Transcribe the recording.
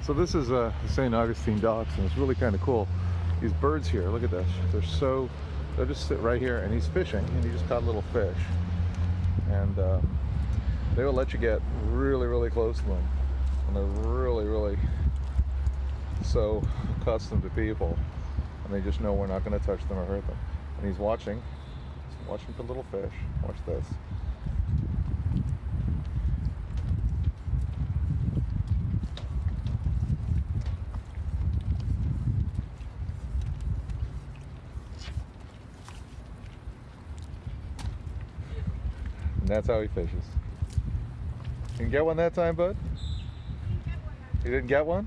So this is St. Augustine Docks, and it's really kind of cool. These birds here, look at this. They'll just sit right here, and he's fishing, and he just caught a little fish. And they will let you get really, really close to them. And they're really, really so accustomed to people. And they just know we're not going to touch them or hurt them. And he's watching for little fish. Watch this. And that's how he fishes. You can get one that time, bud? You didn't get one?